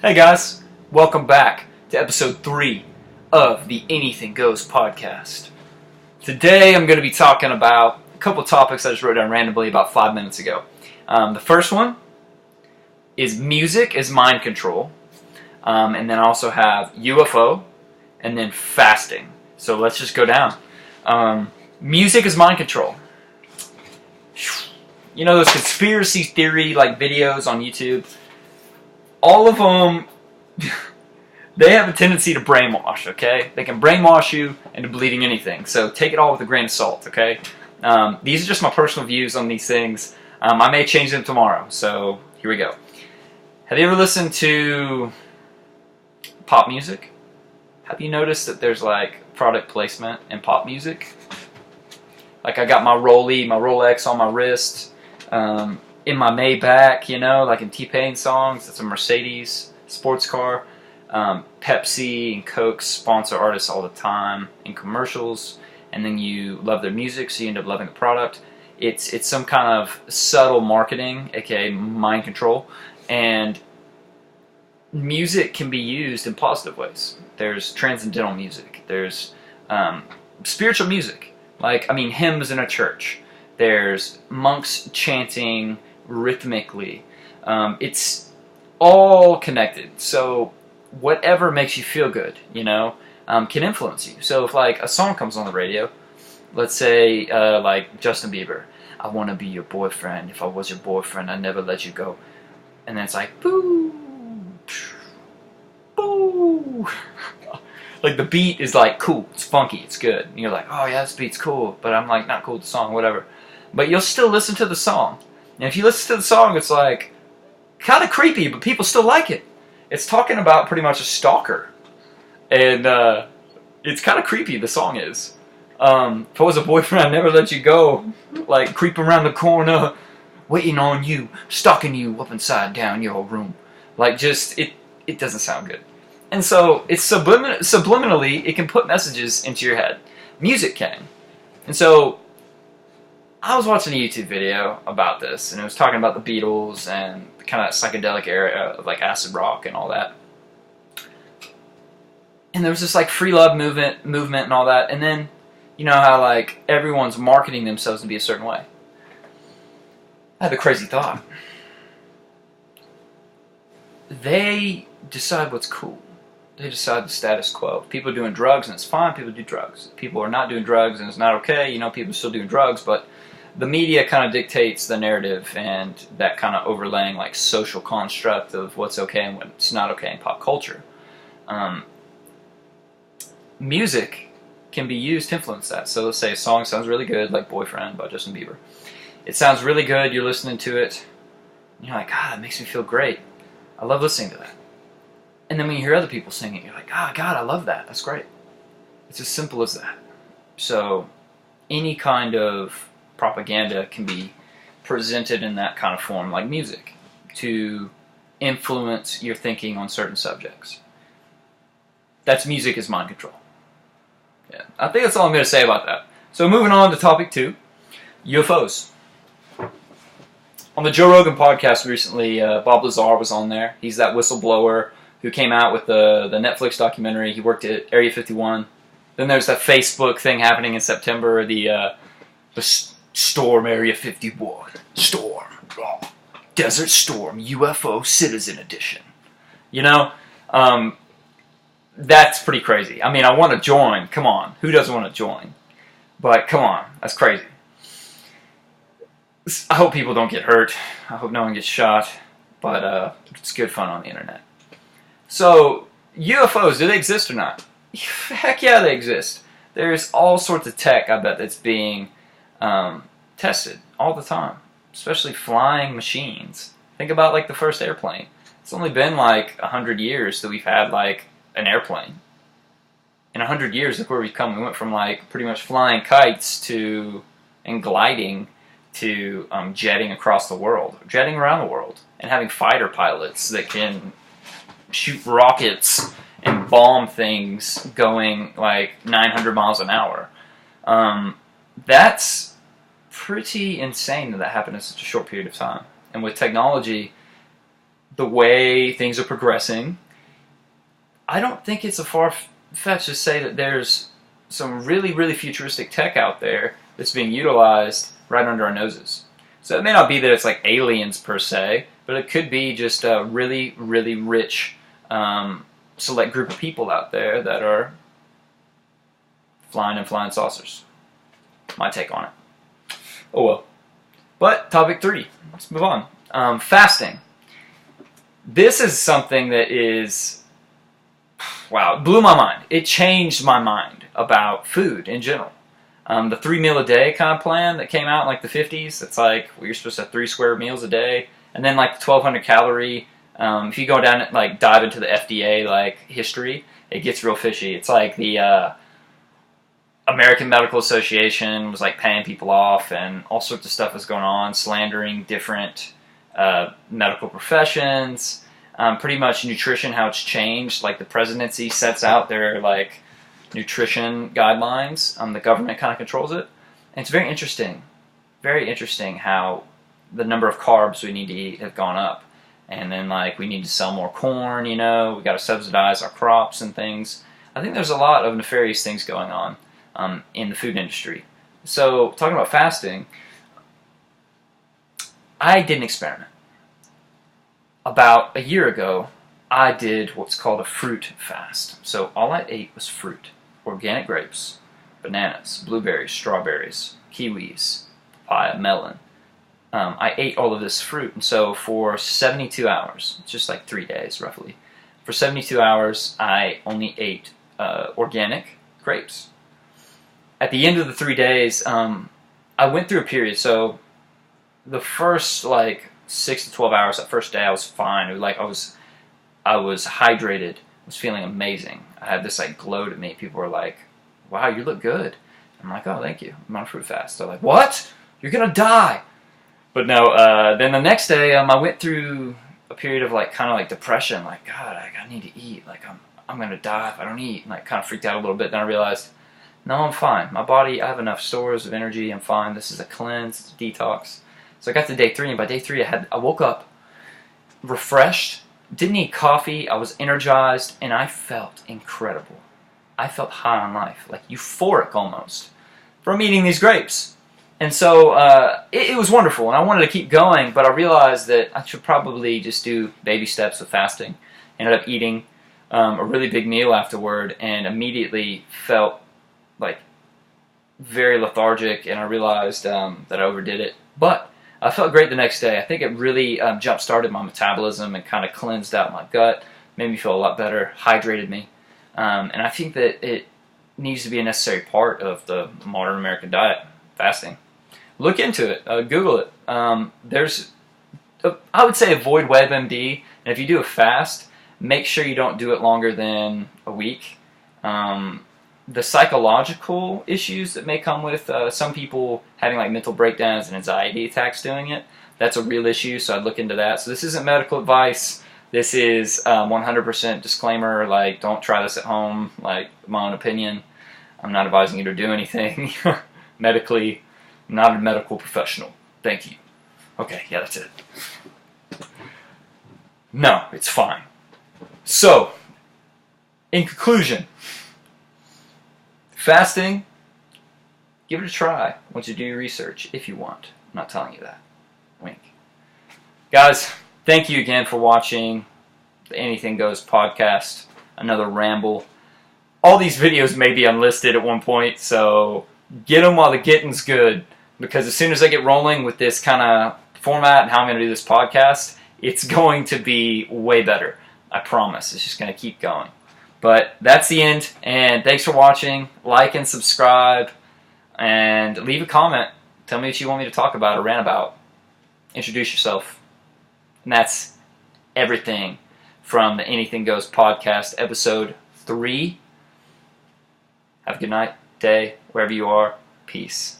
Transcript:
Hey guys, welcome back to episode 3 of the Anything Goes podcast. Today I'm going to be talking about a couple of topics I just wrote down randomly about 5 minutes ago. The first one is music as mind control, and then I also have UFO, and then fasting. So let's just go down. Music as mind control. You know those conspiracy theory like videos on YouTube? All of them, they have a tendency to brainwash, okay? They can brainwash you into believing anything. So take it all with a grain of salt, okay? These are just my personal views on these things. I may change them tomorrow, so here we go. Have you ever listened to pop music? Have you noticed that there's like product placement in pop music? Like I got my Rolex on my wrist, in my Maybach, you know, like in T-Pain songs. It's a Mercedes sports car. Pepsi and Coke sponsor artists all the time in commercials, and then you love their music, so you end up loving the product. It's some kind of subtle marketing, aka mind control, and music can be used in positive ways. There's transcendental music. There's spiritual music, like hymns in a church. There's monks chanting rhythmically. It's all connected. So whatever makes you feel good, you know, can influence you. So if like a song comes on the radio, let's say like Justin Bieber, I want to be your boyfriend. If I was your boyfriend, I'd never let you go. And then it's like, boo, boo. Like the beat is like cool, it's funky, it's good. And you're like, oh yeah, this beat's cool. But I'm like, not cool with the song, whatever. But you'll still listen to the song. And if you listen to the song, it's like kind of creepy, but people still like it. It's talking about pretty much a stalker. And it's kind of creepy, the song is. If I was a boyfriend, I'd never let you go. Like creeping around the corner, waiting on you, stalking you up inside down your room. Like just, it doesn't sound good. And so it's subliminally, it can put messages into your head. Music can. And so I was watching a YouTube video about this, and it was talking about the Beatles and kind of psychedelic era of like acid rock and all that. And there was this like free love movement and all that. And then, you know how like everyone's marketing themselves to be a certain way. I had a crazy thought. They decide what's cool. They decide the status quo. People are doing drugs and it's fine, people do drugs. People are not doing drugs and it's not okay, you know, people are still doing drugs, but the media kind of dictates the narrative and that kind of overlaying like social construct of what's okay and what's not okay in pop culture. Music can be used to influence that. So let's say a song sounds really good, like Boyfriend by Justin Bieber. It sounds really good, you're listening to it, and you're like, God, it makes me feel great. I love listening to that. And then when you hear other people sing it, you're like, oh, God, I love that. That's great. It's as simple as that. So any kind of propaganda can be presented in that kind of form, like music, to influence your thinking on certain subjects. That's music as mind control. Yeah, I think that's all I'm going to say about that. So moving on to topic 2, UFOs. On the Joe Rogan podcast recently, Bob Lazar was on there. He's that whistleblower who came out with the Netflix documentary. He worked at Area 51. Then there's that Facebook thing happening in September, the Storm Area 51. Storm. Oh. Desert Storm UFO Citizen Edition. You know? That's pretty crazy. I mean, I want to join. Come on. Who doesn't want to join? But come on. That's crazy. I hope people don't get hurt. I hope no one gets shot. But it's good fun on the internet. So, UFOs, do they exist or not? Heck yeah, they exist. There's all sorts of tech, I bet, that's being tested all the time. Especially flying machines. Think about, like, the first airplane. It's only been, like, 100 years that we've had, like, an airplane. In 100 years, look where we've come. We went from, like, pretty much flying kites and gliding to jetting across the world. Jetting around the world. And having fighter pilots that can shoot rockets and bomb things going like 900 miles an hour. That's pretty insane that happened in such a short period of time. And with technology, the way things are progressing, I don't think it's a far-fetched to say that there's some really, really futuristic tech out there that's being utilized right under our noses. So it may not be that it's like aliens per se, but it could be just a really, really rich select group of people out there that are flying in flying saucers. My take on it. Oh well. But topic 3. Let's move on. Fasting. This is something that is, wow, it blew my mind. It changed my mind about food in general. The 3 meal a day kind of plan that came out in like the 50s, it's like you're supposed to have 3 square meals a day, and then like the 1200 calorie. If you go down and like dive into the FDA like history, it gets real fishy. It's like the American Medical Association was like paying people off, and all sorts of stuff was going on, slandering different medical professions. Pretty much nutrition, how it's changed. Like the presidency sets out their like nutrition guidelines. The government kind of controls it. And it's very interesting how the number of carbs we need to eat have gone up. And then like we need to sell more corn, we got to subsidize our crops and things. I think there's a lot of nefarious things going on in the food industry. So talking about fasting, I did an experiment. About a year ago, I did what's called a fruit fast. So all I ate was fruit. Organic grapes, bananas, blueberries, strawberries, kiwis, papaya, melon. I ate all of this fruit, and so for 72 hours, just like 3 days roughly, for 72 hours I only ate organic grapes. At the end of the 3 days, I went through a period, so the first like 6 to 12 hours, that first day I was fine. It was like I was hydrated, was feeling amazing. I had this like glow to me. People were like, wow, you look good. I'm like, oh, thank you. I'm on a fruit fast. They're like, what? You're gonna die. But no, then the next day I went through a period of like kind of like depression. Like, God, I need to eat. Like I'm gonna die if I don't eat. And I kind of freaked out a little bit. Then I realized, no, I'm fine. My body, I have enough stores of energy. I'm fine. This is a cleanse, it's a detox. So I got to day 3, and by day 3 I woke up refreshed. Didn't need coffee, I was energized, and I felt incredible. I felt high on life, like euphoric almost, from eating these grapes. And so it was wonderful, and I wanted to keep going, but I realized that I should probably just do baby steps with fasting. Ended up eating a really big meal afterward, and immediately felt like very lethargic, and I realized that I overdid it. But I felt great the next day. I think it really jump-started my metabolism and kind of cleansed out my gut, made me feel a lot better, hydrated me. And I think that it needs to be a necessary part of the modern American diet, fasting. Look into it. Google it. I would say avoid WebMD, and if you do a fast, make sure you don't do it longer than a week. The psychological issues that may come with some people having like mental breakdowns and anxiety attacks doing it, that's a real issue, so I'd look into that. So this isn't medical advice. This is 100% disclaimer, like don't try this at home, like my own opinion. I'm not advising you to do anything medically. I'm not a medical professional. Thank you. Okay, yeah, that's it. No, it's fine. So, in conclusion, fasting, give it a try once you do your research, if you want. I'm not telling you that. Wink. Guys, thank you again for watching the Anything Goes podcast, another ramble. All these videos may be unlisted at one point, so get them while the getting's good, because as soon as I get rolling with this kind of format and how I'm going to do this podcast, it's going to be way better. I promise. It's just going to keep going. But that's the end, and thanks for watching. Like and subscribe, and leave a comment. Tell me what you want me to talk about or rant about. Introduce yourself. And that's everything from the Anything Goes podcast, episode 3. Have a good night, day, wherever you are. Peace.